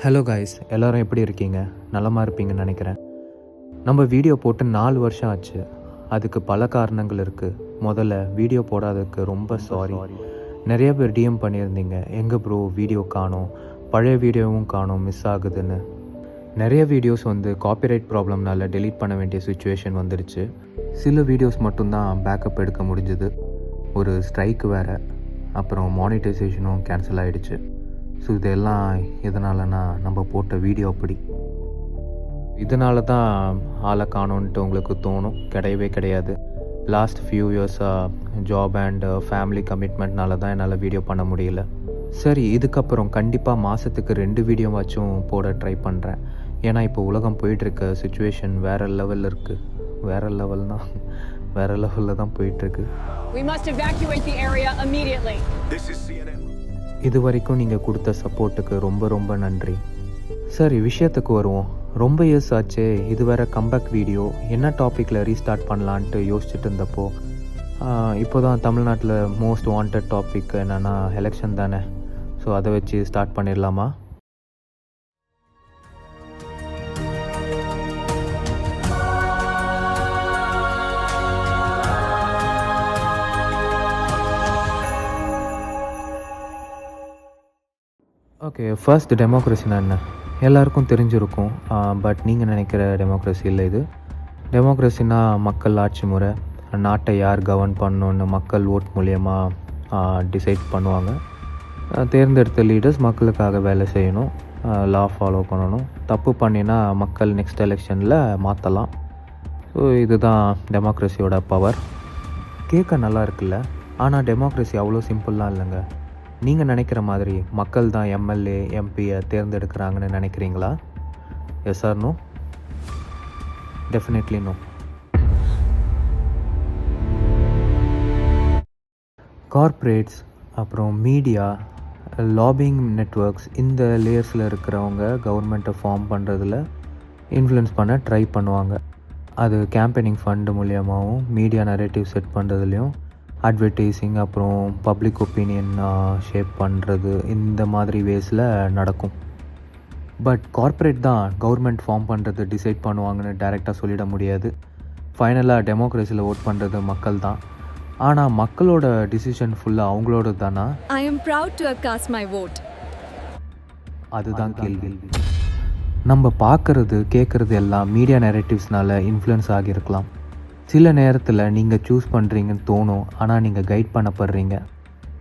Hello guys, எல்லோரும் எப்படி இருக்கீங்க? நலமாக இருப்பீங்கன்னு நினைக்கிறேன். நம்ம வீடியோ போட்டு 4 வருஷம் ஆச்சு. அதுக்கு பல காரணங்கள் இருக்குது. முதல்ல வீடியோ போடாததுக்கு ரொம்ப சாரி. நிறைய பேர் டிஎம் பண்ணியிருந்தீங்க, எங்கே ப்ரோ வீடியோ காணோம், பழைய வீடியோவும் காணோம், மிஸ் ஆகுதுன்னு. நிறைய வீடியோஸ் காப்பிரைட் ப்ராப்ளம்னால டெலீட் பண்ண வேண்டிய சுச்சுவேஷன் வந்துடுச்சு. சில வீடியோஸ் மட்டும்தான் பேக்கப் எடுக்க முடிஞ்சுது. ஒரு ஸ்ட்ரைக்கு வேறு, அப்புறம் மானிட்டைசேஷனும் கேன்சல் ஆகிடுச்சு. ஸோ இதெல்லாம் எதனாலனா நம்ம போட்ட வீடியோ அப்படி. இதனால தான் ஆளை காணோன்ட்டு உங்களுக்கு தோணும். கிடையவே கிடையாது. லாஸ்ட் ஃபியூ இயர்ஸாக ஜாப் அண்ட் ஃபேமிலி கமிட்மெண்ட்னால தான் என்னால் வீடியோ பண்ண முடியல. சரி, இதுக்கப்புறம் கண்டிப்பாக மாதத்துக்கு 2 வீடியோவாச்சும் போட ட்ரை பண்ணுறேன். ஏன்னா இப்போ உலகம் போயிட்டுருக்க சுச்சுவேஷன் வேறு லெவலில் இருக்குது. வேறு லெவலில் தான் போயிட்டுருக்கு. இது வரைக்கும் நீங்கள் கொடுத்த சப்போர்ட்டுக்கு ரொம்ப ரொம்ப நன்றி. சரி, விஷயத்துக்கு வருவோம். ரொம்ப இயர்ஸ் ஆச்சே, இது வேறு கம்பேக் வீடியோ. என்ன டாப்பிக்கில் ரீஸ்டார்ட் பண்ணலான்ட்டு யோசிச்சுட்டு இருந்தப்போ இப்போ தான் தமிழ்நாட்டில் மோஸ்ட் வாண்டட் டாபிக் என்னென்னா எலெக்ஷன் தானே. ஸோ அதை வச்சு ஸ்டார்ட் பண்ணிடலாமா? ஓகே, ஃபர்ஸ்ட் டெமோக்ரஸினா என்ன எல்லாருக்கும் தெரிஞ்சிருக்கும். பட் நீங்கள் நினைக்கிற டெமோக்ரஸி இல்லை இது. டெமோக்ரஸினா மக்கள் ஆட்சி முறை. நாட்டை யார் கவர்ன் பண்ணணுன்னு மக்கள் ஓட் மூலியமாக டிசைட் பண்ணுவாங்க. தேர்ந்தெடுத்த லீடர்ஸ் மக்களுக்காக வேலை செய்யணும், லா ஃபாலோ பண்ணணும். தப்பு பண்ணினா மக்கள் நெக்ஸ்ட் எலெக்ஷனில் மாற்றலாம். ஸோ இதுதான் டெமோக்ரஸியோட பவர். கேட்க நல்லா இருக்குல்ல, ஆனால் டெமோக்ரஸி அவ்வளோ சிம்பிள்லாம் இல்லைங்க. நீங்கள் நினைக்கிற மாதிரி மக்கள் தான் எம்எல்ஏ எம்பியை தேர்ந்தெடுக்கிறாங்கன்னு நினைக்கிறீங்களா? Yes or no? Definitely no. Corporates, அப்புறம் மீடியா, லாபிங் நெட்வொர்க்ஸ், இந்த லேயர்ஸில் இருக்கிறவங்க கவர்மெண்ட்டை ஃபார்ம் பண்ணுறதுல இன்ஃப்ளூயன்ஸ் பண்ண ட்ரை பண்ணுவாங்க. அது கேம்பெயினிங் ஃபண்டு மூலியமாகவும், மீடியா நரேட்டிவ் செட் பண்ணுறதுலையும், அட்வர்டைஸிங், அப்புறம் பப்ளிக் ஒப்பீனியன் ஷேப் பண்ணுறது, இந்த மாதிரி வேஸில் நடக்கும். பட் கார்ப்பரேட் தான் கவர்மெண்ட் ஃபார்ம் பண்ணுறது டிசைட் பண்ணுவாங்கன்னு டைரெக்டாக சொல்லிட முடியாது. ஃபைனலாக டெமோக்ரஸியில் ஓட் பண்ணுறது மக்கள் தான். ஆனால் மக்களோட டிசிஷன் ஃபுல்லாக அவங்களோட தானா? I am proud to cast my vote. அதுதான் கேள்வி. நம்ம பார்க்குறது கேட்குறது எல்லாம் மீடியா நரேட்டிவ்ஸ்னால் இன்ஃப்ளூயன்ஸ் ஆகியிருக்கலாம். சில நேரத்தில் நீங்கள் சூஸ் பண்ணுறீங்கன்னு தோணும், ஆனால் நீங்கள் கைட் பண்ணப்படுறீங்க.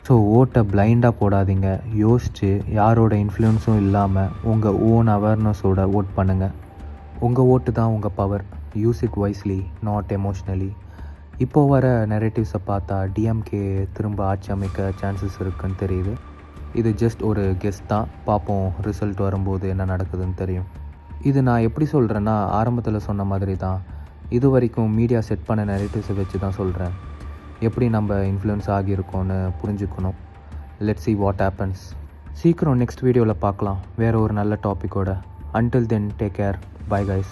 ஸோ ஓட்டை பிளைண்டாக போடாதீங்க. யோசித்து யாரோட இன்ஃப்ளூயன்ஸும் இல்லாமல் உங்கள் ஓன் அவேர்னஸோட ஓட் பண்ணுங்கள். உங்கள் ஓட்டு தான் உங்கள் power. Use it wisely, not emotionally. இப்போது வர நெரேட்டிவ்ஸை பார்த்தா டிஎம்கே திரும்ப ஆட்சி அமைக்க சான்சஸ் இருக்குன்னு தெரியுது. இது ஜஸ்ட் ஒரு கெஸ் தான். பார்ப்போம், ரிசல்ட் வரும்போது என்ன நடக்குதுன்னு தெரியும். இது நான் எப்படி சொல்கிறேன்னா, ஆரம்பத்தில் சொன்ன மாதிரி தான். இது வரைக்கும் மீடியா செட் பண்ண நெரேட்டிவ்ஸை வச்சு தான் சொல்கிறேன். எப்படி நம்ம இன்ஃப்ளூயன்ஸ் ஆகியிருக்கோன்னு புரிஞ்சுக்கணும். Let's see what happens. சீக்கிரம் நெக்ஸ்ட் வீடியோவில் பார்க்கலாம் வேறு ஒரு நல்ல டாப்பிக்கோட. Until then, take care. Bye guys.